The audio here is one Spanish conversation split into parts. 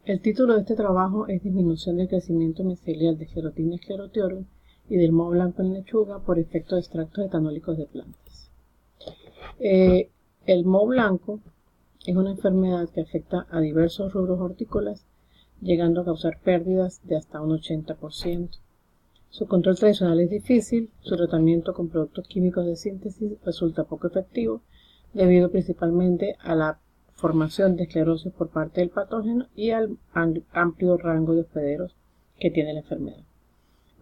El título de este trabajo es Disminución del crecimiento micelial de Sclerotinia sclerotiorum y del moho blanco en lechuga por efecto de extractos etanólicos de plantas. El moho blanco es una enfermedad que afecta a diversos rubros hortícolas, llegando a causar pérdidas de hasta un 80%. Su control tradicional es difícil, su tratamiento con productos químicos de síntesis resulta poco efectivo, debido principalmente a la formación de esclerosis por parte del patógeno y al amplio rango de hospederos que tiene la enfermedad.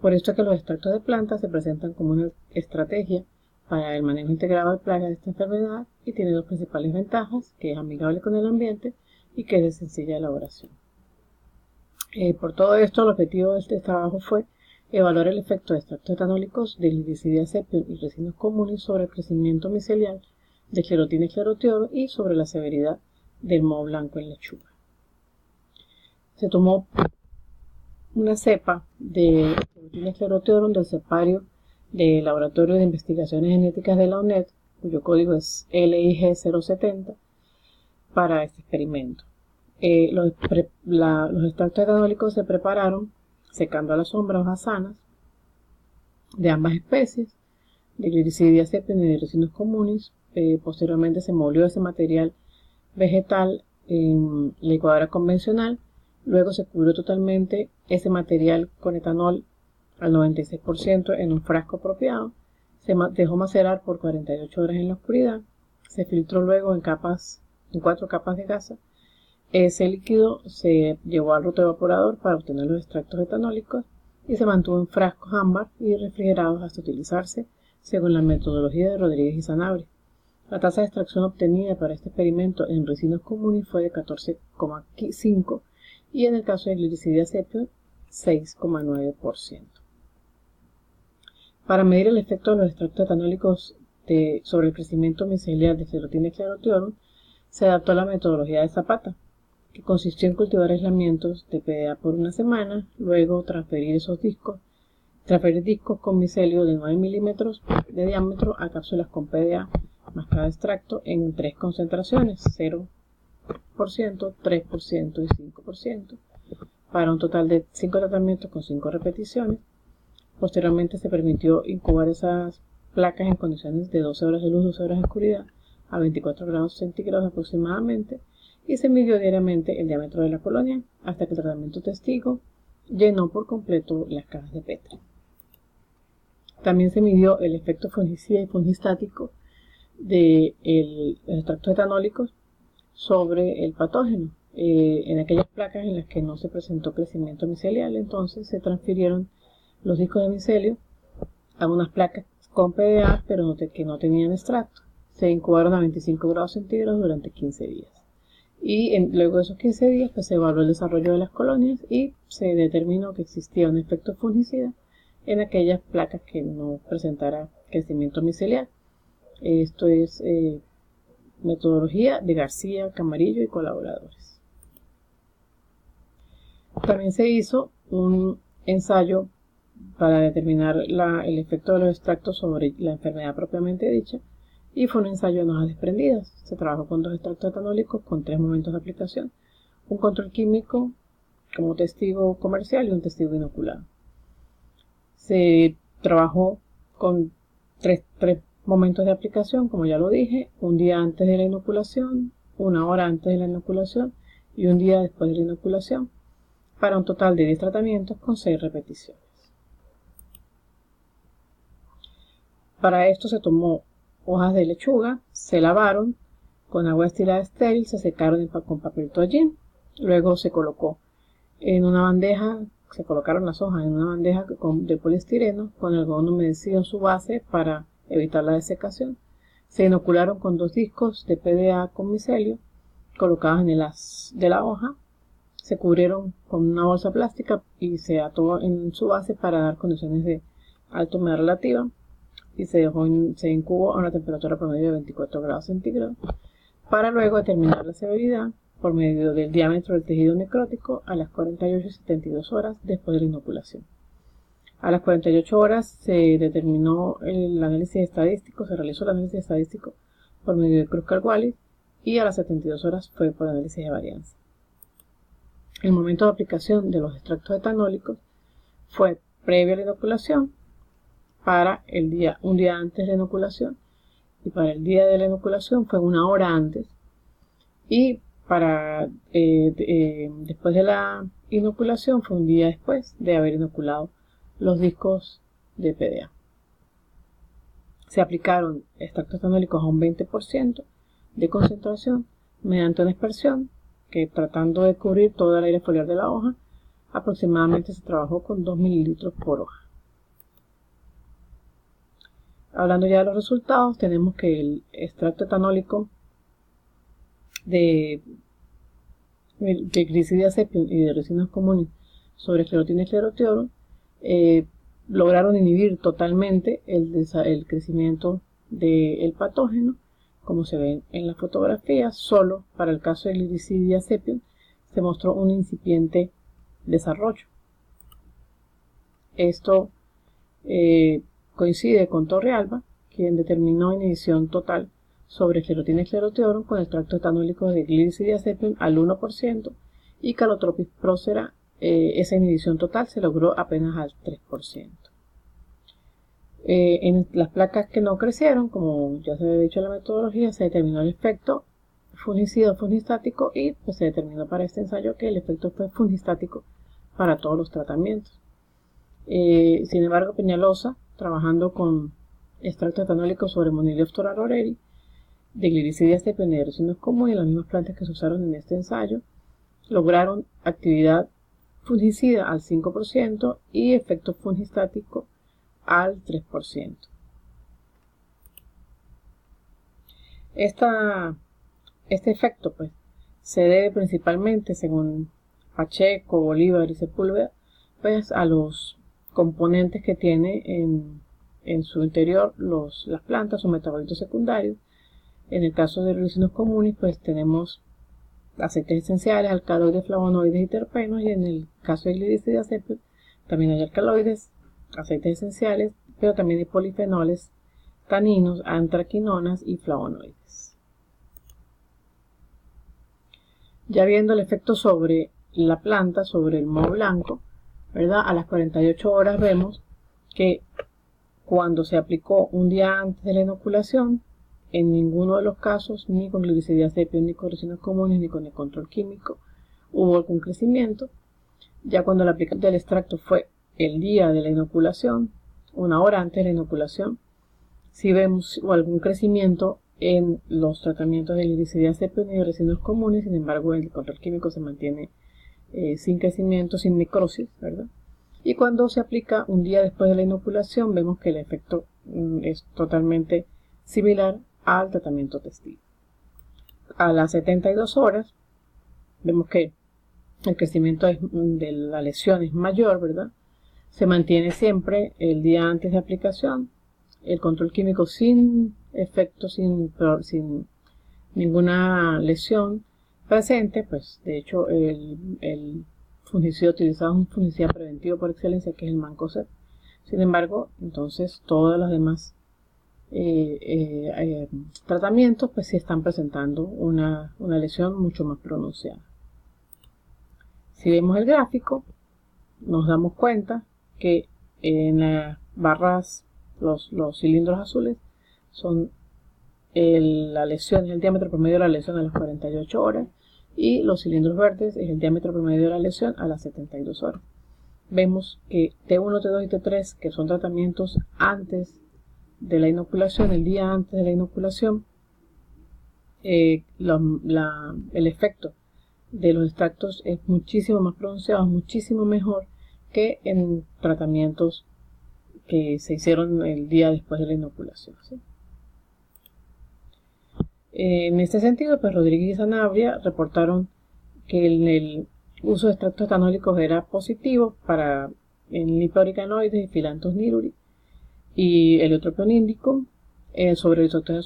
Por esto es que los extractos de plantas se presentan como una estrategia para el manejo integrado de plagas de esta enfermedad y tiene dos principales ventajas, que es amigable con el ambiente y que es de sencilla elaboración. Por todo esto, el objetivo de este trabajo fue evaluar el efecto de extractos etanólicos de Glycidia sepium y resinos comunes sobre el crecimiento micelial de Sclerotinia sclerotiorum y sobre la severidad del moho blanco en lechuga. Se tomó una cepa de Sclerotinia sclerotiorum del cepario del Laboratorio de Investigaciones Genéticas de la UNED, cuyo código es LIG070, para este experimento. Los extractos etanólicos se prepararon secando a la sombra hojas sanas de ambas especies, de Glycidia sepium y de resinos comunes. Posteriormente se molió ese material vegetal en licuadora convencional. Luego se cubrió totalmente ese material con etanol al 96% en un frasco apropiado. Se dejó macerar por 48 horas en la oscuridad. Se filtró luego en 4 capas de gasa. Ese líquido se llevó al rotoevaporador para obtener los extractos etanólicos y se mantuvo en frascos ámbar y refrigerados hasta utilizarse según la metodología de Rodríguez y Sanabria. La tasa de extracción obtenida para este experimento en resinos comunes fue de 14,5 y en el caso de Glycidia sepium 6,9%. Para medir el efecto de los extractos etanólicos sobre el crecimiento micelial de Sclerotinia sclerotiorum se adaptó a la metodología de Zapata, que consistió en cultivar aislamientos de PDA por una semana, luego transferir discos con micelio de 9 milímetros de diámetro a cápsulas con PDA más cada extracto en 3 concentraciones, 0%, 3% y 5%, para un total de 5 tratamientos con 5 repeticiones. Posteriormente se permitió incubar esas placas en condiciones de 12 horas de luz, 12 horas de oscuridad, a 24 grados centígrados aproximadamente, y se midió diariamente el diámetro de la colonia hasta que el tratamiento testigo llenó por completo las cajas de Petri. También se midió el efecto fungicida y fungistático de los extractos etanólicos sobre el patógeno. En aquellas placas en las que no se presentó crecimiento micelial, entonces se transfirieron los discos de micelio a unas placas con PDA, pero que no tenían extracto. Se incubaron a 25 grados centígrados durante 15 días. Y luego de esos 15 días pues, se evaluó el desarrollo de las colonias y se determinó que existía un efecto fungicida en aquellas placas que no presentara crecimiento micelial. Esto es metodología de García, Camarillo y colaboradores. También se hizo un ensayo para determinar el efecto de los extractos sobre la enfermedad propiamente dicha, y fue un ensayo en hojas desprendidas. Se trabajó con 2 extractos etanólicos con 3 momentos de aplicación, un control químico como testigo comercial y un testigo inoculado. Se trabajó con 3 momentos de aplicación, como ya lo dije, un día antes de la inoculación, 1 hora antes de la inoculación y un día después de la inoculación, para un total de 10 tratamientos con 6 repeticiones. Para esto se tomó hojas de lechuga, se lavaron con agua destilada estéril, se secaron con papel toallín, luego se colocó en una bandeja, se colocaron las hojas en una bandeja de poliestireno con algodón humedecido en su base para evitar la desecación. Se inocularon con 2 discos de PDA con micelio colocados en el haz de la hoja, se cubrieron con una bolsa plástica y se ató en su base para dar condiciones de alta humedad relativa, y se incubó a una temperatura promedio de 24 grados centígrados para luego determinar la severidad por medio del diámetro del tejido necrótico a las 48 y 72 horas después de la inoculación. A las 48 horas se determinó el análisis estadístico, se realizó el análisis estadístico por medio de Kruskal-Wallis y a las 72 horas fue por análisis de varianza. El momento de aplicación de los extractos etanólicos fue previo a la inoculación, para un día antes de la inoculación, y para el día de la inoculación fue 1 hora antes, y para después de la inoculación fue un día después de haber inoculado los discos de PDA. Se aplicaron extractos etanólicos a un 20% de concentración mediante una dispersión que, tratando de cubrir todo el aire foliar de la hoja, aproximadamente se trabajó con 2 mililitros por hoja. Hablando ya de los resultados, tenemos que el extracto etanólico de glicidiazepam y de resinas comunes sobre esclerotina y esclerotioro lograron inhibir totalmente el crecimiento del patógeno, como se ve en la fotografía. Solo para el caso de glicidiazepam se mostró un incipiente desarrollo. Esto coincide con Torrealba, quien determinó inhibición total sobre esclerotina y esclerotioro con extracto etanólico de glicidiazepam al 1%, y Calotropis procera, esa inhibición total se logró apenas al 3%. En las placas que no crecieron, como ya se había dicho en la metodología, se determinó el efecto fungicida o fungistático, y pues se determinó para este ensayo que el efecto fue fungistático para todos los tratamientos. Sin embargo, Peñalosa, trabajando con extracto etanólico sobre Moniliopstora roreri, de glicidiazepam y de resinos comunes, las mismas plantas que se usaron en este ensayo, lograron actividad fungicida al 5% y efecto fungistático al 3%. Este efecto pues se debe principalmente, según Pacheco, Bolívar y Sepúlveda, pues a los componentes que tiene en su interior las plantas o metabolitos secundarios. En el caso de resinos comunes, pues tenemos aceites esenciales, alcaloides, flavonoides y terpenos, y en el caso de glicidiazepam también hay alcaloides, aceites esenciales, pero también hay polifenoles, taninos, antraquinonas y flavonoides. Ya viendo el efecto sobre la planta, sobre el moho blanco, ¿verdad? A las 48 horas vemos que cuando se aplicó un día antes de la inoculación, en ninguno de los casos, ni con glicidiazepam, ni con resinas comunes, ni con el control químico, hubo algún crecimiento. Ya cuando la aplicación del extracto fue el día de la inoculación, 1 hora antes de la inoculación, si vemos algún crecimiento en los tratamientos de glicidiazepam y de resinas comunes. Sin embargo, el control químico se mantiene sin crecimiento, sin necrosis, ¿verdad? Y cuando se aplica un día después de la inoculación, vemos que el efecto es totalmente similar al tratamiento testigo. A las 72 horas vemos que el crecimiento de la lesión es mayor, ¿verdad? Se mantiene siempre el día antes de aplicación, el control químico sin efecto, sin ninguna lesión presente. Pues de hecho el fungicida utilizado es un fungicida preventivo por excelencia, que es el Mancozeb. Sin embargo, entonces todos los demás tratamientos pues sí están presentando una lesión mucho más pronunciada. Si vemos el gráfico, nos damos cuenta que en las barras, los cilindros azules son la lesión, es el diámetro promedio de la lesión a las 48 horas, y los cilindros verdes es el diámetro promedio de la lesión a las 72 horas. Vemos que T1, T2 y T3, que son tratamientos antes de la inoculación, el día antes de la inoculación, el efecto de los extractos es muchísimo más pronunciado, muchísimo mejor que en tratamientos que se hicieron el día después de la inoculación, ¿sí? En este sentido, pues Rodríguez y Sanabria reportaron que el uso de extractos etanólicos era positivo en lipoaricanoides y Phyllanthus niruri y Heliotropion indicum, sobre Rhizoctonia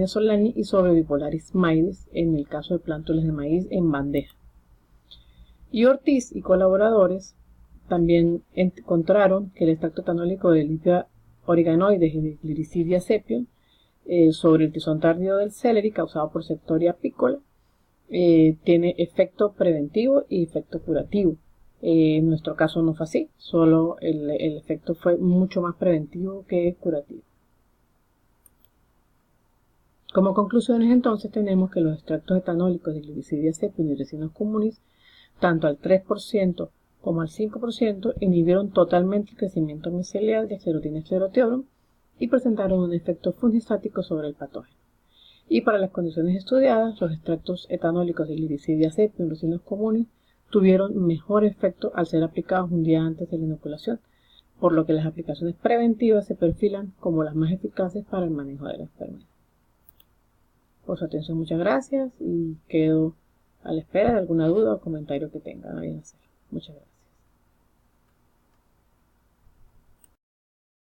solani y sobre Bipolaris maidis en el caso de plántulas de maíz en bandeja. Y Ortiz y colaboradores también encontraron que el extracto etanólico de lipoaricanoides y de glicidiazepam sobre el tizón tardío del celery causado por Septoria apicola tiene efecto preventivo y efecto curativo. En nuestro caso no fue así, solo el efecto fue mucho más preventivo que curativo. Como conclusiones, entonces, tenemos que los extractos etanólicos de Glycidia cepium y Ricinus communis, tanto al 3% como al 5%, inhibieron totalmente el crecimiento micelial de Sclerotinia sclerotiodum y presentaron un efecto fungistático sobre el patógeno. Y para las condiciones estudiadas, los extractos etanólicos de Glycidia cepium y Ricinus communis tuvieron mejor efecto al ser aplicados un día antes de la inoculación, por lo que las aplicaciones preventivas se perfilan como las más eficaces para el manejo de la enfermedad. Por su atención, muchas gracias y quedo a la espera de alguna duda o comentario que tengan a bien hacer. Muchas gracias.